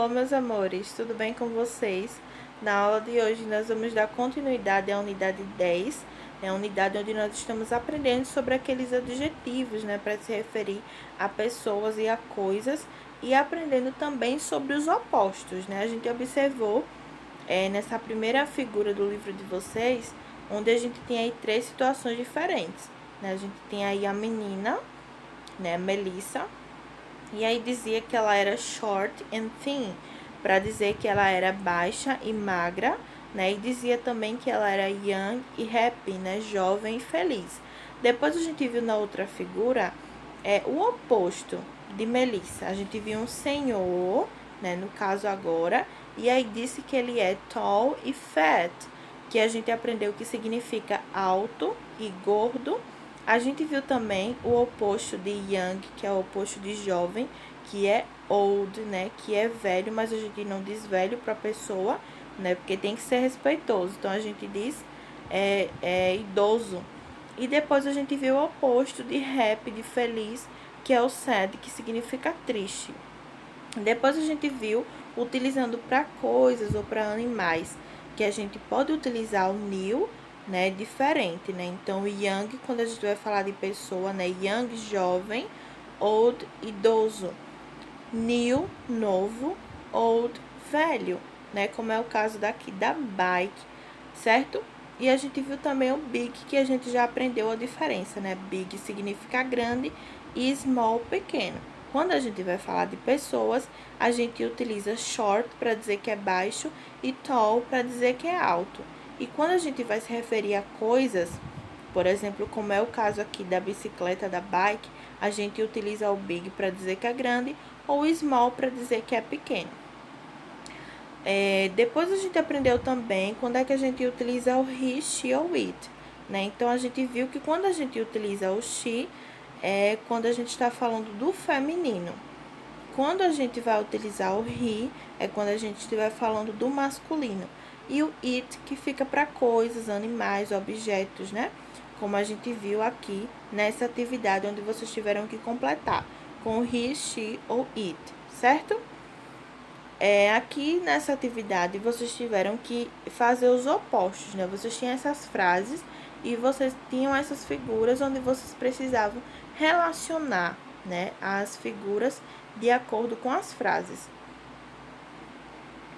Alô, meus amores, tudo bem com vocês? Na aula de hoje, nós vamos dar continuidade à unidade 10, a unidade onde nós estamos aprendendo sobre aqueles adjetivos, para se referir a pessoas e a coisas, e aprendendo também sobre os opostos, A gente observou, nessa primeira figura do livro de vocês, onde a gente tem aí três situações diferentes, A gente tem aí a menina, Melissa. E aí dizia que ela era short and thin, para dizer que ela era baixa e magra, E dizia também que ela era young e happy, Jovem e feliz. Depois a gente viu na outra figura o oposto de Melissa. A gente viu um senhor, no caso agora, e aí disse que ele é tall e fat, que a gente aprendeu que significa alto e gordo. A gente viu também o oposto de young, que é o oposto de jovem, que é old, que é velho, mas a gente não diz velho para pessoa, porque tem que ser respeitoso. Então, a gente diz idoso. E depois a gente viu o oposto de happy, de feliz, que é o sad, que significa triste. Depois a gente viu utilizando para coisas ou para animais, que a gente pode utilizar o new, diferente, Então, young, quando a gente vai falar de pessoa, young, jovem, old, idoso. New, novo, old, velho, Como é o caso daqui da bike, certo? E a gente viu também o big, que a gente já aprendeu a diferença, Big significa grande e small, pequeno. Quando a gente vai falar de pessoas, a gente utiliza short para dizer que é baixo e tall para dizer que é alto. E quando a gente vai se referir a coisas, por exemplo, como é o caso aqui da bicicleta, da bike, a gente utiliza o big para dizer que é grande ou o small para dizer que é pequeno. Depois a gente aprendeu também quando é que a gente utiliza o he, she ou it, Então, a gente viu que quando a gente utiliza o she, é quando a gente está falando do feminino. Quando a gente vai utilizar o he, é quando a gente estiver falando do masculino. E o it, que fica para coisas, animais, objetos, Como a gente viu aqui nessa atividade, onde vocês tiveram que completar com he, she ou it, certo? Aqui nessa atividade, vocês tiveram que fazer os opostos, Vocês tinham essas frases e vocês tinham essas figuras onde vocês precisavam relacionar, as figuras de acordo com as frases.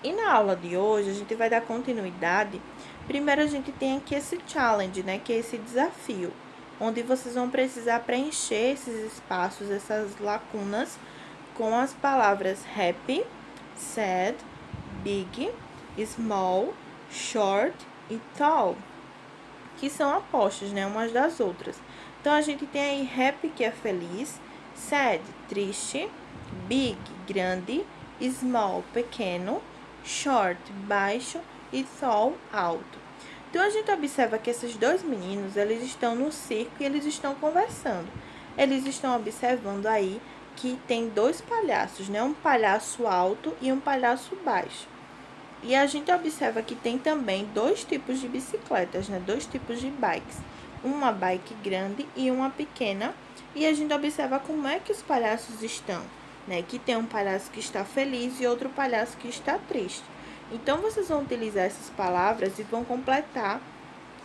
E na aula de hoje, a gente vai dar continuidade. Primeiro, a gente tem aqui esse challenge, que é esse desafio, onde vocês vão precisar preencher esses espaços, essas lacunas, com as palavras happy, sad, big, small, short e tall, que são opostas, umas das outras. Então, a gente tem aí happy, que é feliz, sad, triste, big, grande, small, pequeno, short, baixo e tall, alto. Então, a gente observa que esses dois meninos, eles estão no circo e eles estão conversando. Eles estão observando aí que tem dois palhaços, Um palhaço alto e um palhaço baixo. E a gente observa que tem também dois tipos de bicicletas, Dois tipos de bikes. Uma bike grande e uma pequena. E a gente observa como é que os palhaços estão, Que tem um palhaço que está feliz e outro palhaço que está triste. Então, vocês vão utilizar essas palavras e vão completar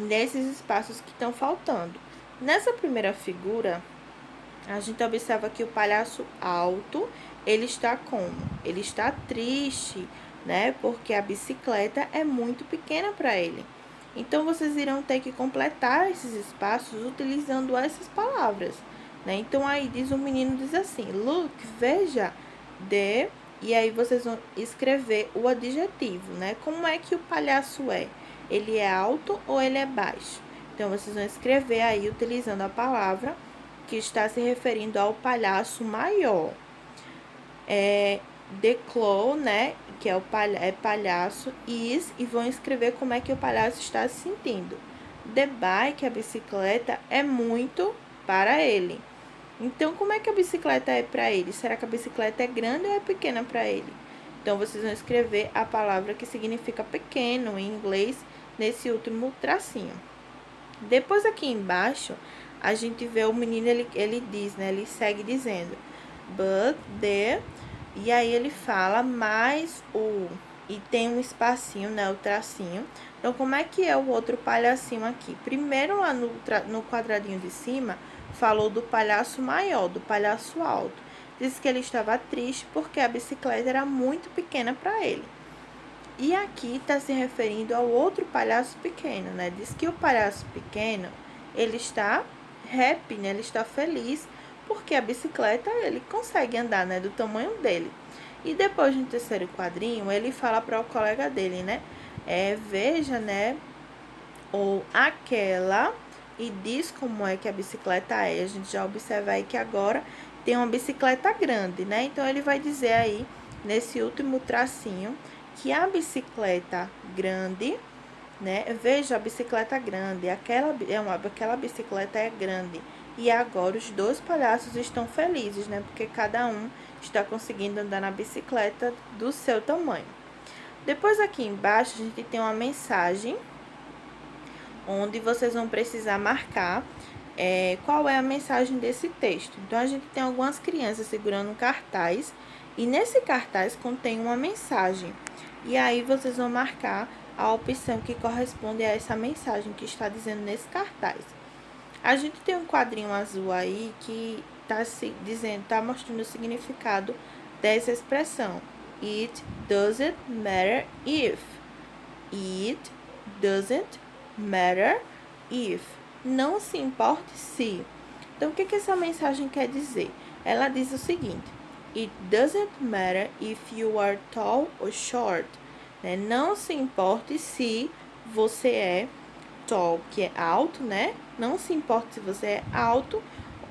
nesses espaços que estão faltando. Nessa primeira figura, a gente observa que o palhaço alto, ele está como? Ele está triste, Porque a bicicleta é muito pequena para ele. Então, vocês irão ter que completar esses espaços utilizando essas palavras, Então, aí o menino diz assim, look, veja, the, e aí vocês vão escrever o adjetivo, Como é que o palhaço é? Ele é alto ou ele é baixo? Então, vocês vão escrever aí utilizando a palavra que está se referindo ao palhaço maior. The clown, que é o palhaço, is, e vão escrever como é que o palhaço está se sentindo. The bike, a bicicleta, é muito para ele. Então, como é que a bicicleta é para ele? Será que a bicicleta é grande ou é pequena para ele? Então, vocês vão escrever a palavra que significa pequeno em inglês nesse último tracinho. Depois, aqui embaixo, a gente vê o menino, ele diz, ele segue dizendo, but the E aí ele fala mais o... E tem um espacinho, né, o tracinho. Então, como é que é o outro palhacinho aqui? Primeiro, lá no quadradinho de cima, falou do palhaço maior, do palhaço alto. Disse que ele estava triste porque a bicicleta era muito pequena para ele. E aqui está se referindo ao outro palhaço pequeno, né? Diz que o palhaço pequeno, ele está happy, né? Ele está feliz porque a bicicleta ele consegue andar, né? Do tamanho dele. E depois no terceiro quadrinho, ele fala para o colega dele, né? Veja, né? Ou aquela, e diz como é que a bicicleta é. A gente já observa aí que agora tem uma bicicleta grande, né? Então ele vai dizer aí, nesse último tracinho, que a bicicleta grande, né? Veja a bicicleta grande, aquela bicicleta é grande. E agora os dois palhaços estão felizes, né? Porque cada um está conseguindo andar na bicicleta do seu tamanho. Depois aqui embaixo a gente tem uma mensagem onde vocês vão precisar marcar qual é a mensagem desse texto. Então a gente tem algumas crianças segurando um cartaz e nesse cartaz contém uma mensagem. E aí vocês vão marcar a opção que corresponde a essa mensagem que está dizendo nesse cartaz. A gente tem um quadrinho azul aí que tá mostrando o significado dessa expressão. It doesn't matter if. It doesn't matter if. Não se importe se. Então, o que essa mensagem quer dizer? Ela diz o seguinte: It doesn't matter if you are tall or short. Né? Não se importe se você é tall, que é alto, né? Não se importe se você é alto,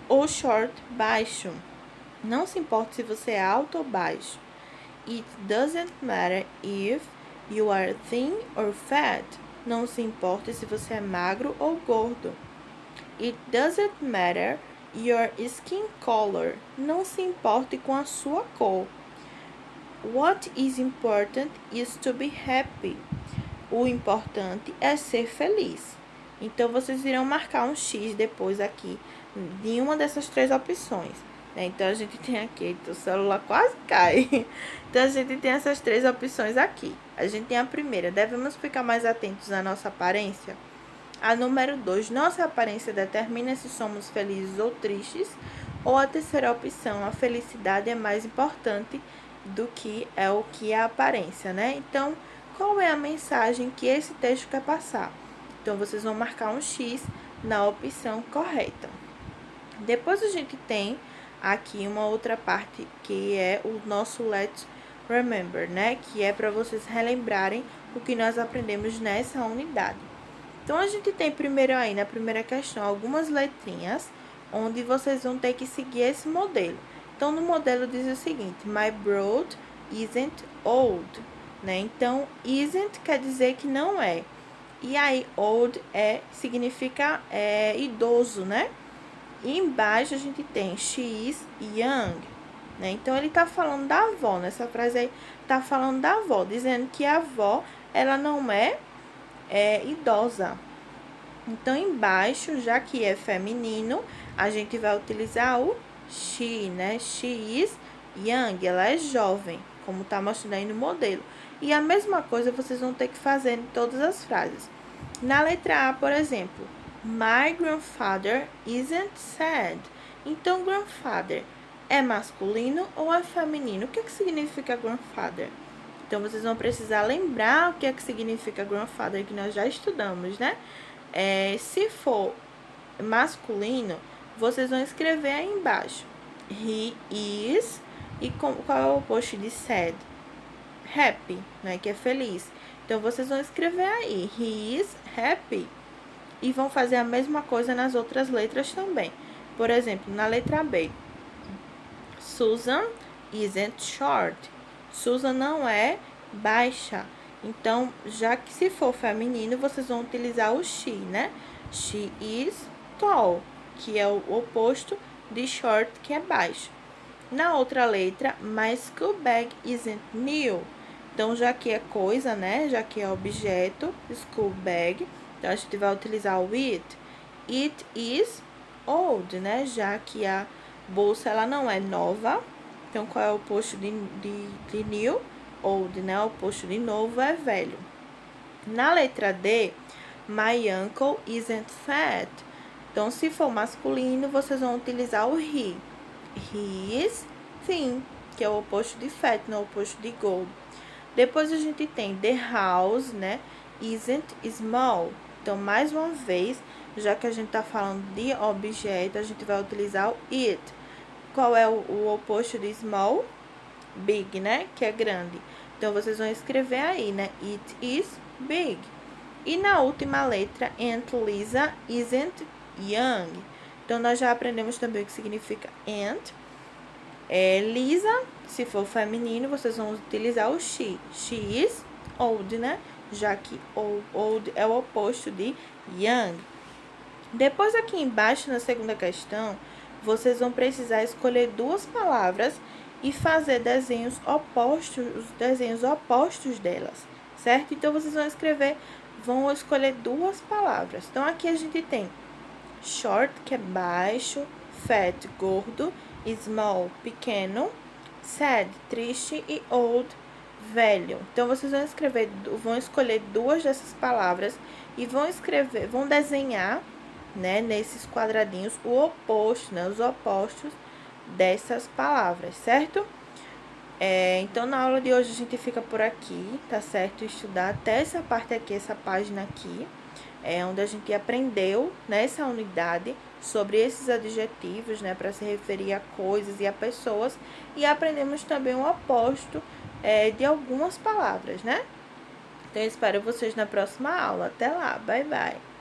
ou short, baixo. Não se importe se você é alto ou baixo. It doesn't matter if you are thin or fat. Não se importe se você é magro ou gordo. It doesn't matter your skin color. Não se importe com a sua cor. What is important is to be happy. O importante é ser feliz. Então, vocês irão marcar um X depois aqui de uma dessas três opções. Né? Então, a gente tem aqui, o celular quase cai. Então, a gente tem essas três opções aqui. A gente tem a primeira, devemos ficar mais atentos à nossa aparência. A número 2, nossa aparência determina se somos felizes ou tristes. Ou a terceira opção, a felicidade é mais importante do que a aparência, né? Então, qual é a mensagem que esse texto quer passar? Então, vocês vão marcar um X na opção correta. Depois a gente tem aqui uma outra parte que é o nosso Let's Remember, né? Que é para vocês relembrarem o que nós aprendemos nessa unidade. Então, a gente tem primeiro aí, na primeira questão, algumas letrinhas, onde vocês vão ter que seguir esse modelo. Então, no modelo diz o seguinte: My brother isn't old, né? Então, isn't quer dizer que não é. E aí, old significa idoso, né? E embaixo a gente tem she is young, né? Então, ele tá falando da avó, nessa frase aí tá falando da avó, dizendo que a avó, ela não é idosa. Então, embaixo, já que é feminino, a gente vai utilizar o she, né? She is young, ela é jovem, como tá mostrando aí no modelo. E a mesma coisa vocês vão ter que fazer em todas as frases. Na letra A, por exemplo, my grandfather isn't sad. Então, grandfather é masculino ou é feminino? O que significa grandfather? Então, vocês vão precisar lembrar o que significa grandfather, que nós já estudamos, né? Se for masculino, vocês vão escrever aí embaixo. He is, e qual é o oposto de sad? Happy, né? Que é feliz. Então, vocês vão escrever aí, he is happy. E vão fazer a mesma coisa nas outras letras também. Por exemplo, na letra B, Susan isn't short. Susan não é baixa. Então, já que se for feminino, vocês vão utilizar o she, né? She is tall, que é o oposto de short, que é baixo. Na outra letra, my school bag isn't new. Então, já que é coisa, né? Já que é objeto, school bag. Então, a gente vai utilizar o it. It is old, né? Já que a bolsa, ela não é nova. Então, qual é o oposto de new? Old, né? O oposto de novo é velho. Na letra D, my uncle isn't fat. Então, se for masculino, vocês vão utilizar o he. He is thin, que é o oposto de fat, não é o oposto de gold. Depois a gente tem the house, né? Isn't small. Então, mais uma vez, já que a gente tá falando de objeto, a gente vai utilizar o it. Qual é o oposto de small? Big, né? Que é grande. Então, vocês vão escrever aí, né? It is big. E na última letra, Aunt Lisa isn't young. Então, nós já aprendemos também o que significa aunt. Lisa, se for feminino, vocês vão utilizar o she. She is old, né? Já que old é o oposto de young. Depois, aqui embaixo, na segunda questão, vocês vão precisar escolher duas palavras e fazer desenhos opostos, os desenhos opostos delas, certo? Então, vocês vão escolher duas palavras. Então, aqui a gente tem short, que é baixo, fat, gordo, small, pequeno, sad, triste e old, velho. Então, vocês vão escolher duas dessas palavras e vão desenhar, né, nesses quadradinhos o oposto, né, os opostos dessas palavras, certo? Então, na aula de hoje a gente fica por aqui, tá certo? Estudar até essa parte aqui, essa página aqui, onde a gente aprendeu nessa unidade sobre esses adjetivos, né, para se referir a coisas e a pessoas, e aprendemos também o oposto de algumas palavras, né? Então, eu espero vocês na próxima aula. Até lá, bye bye!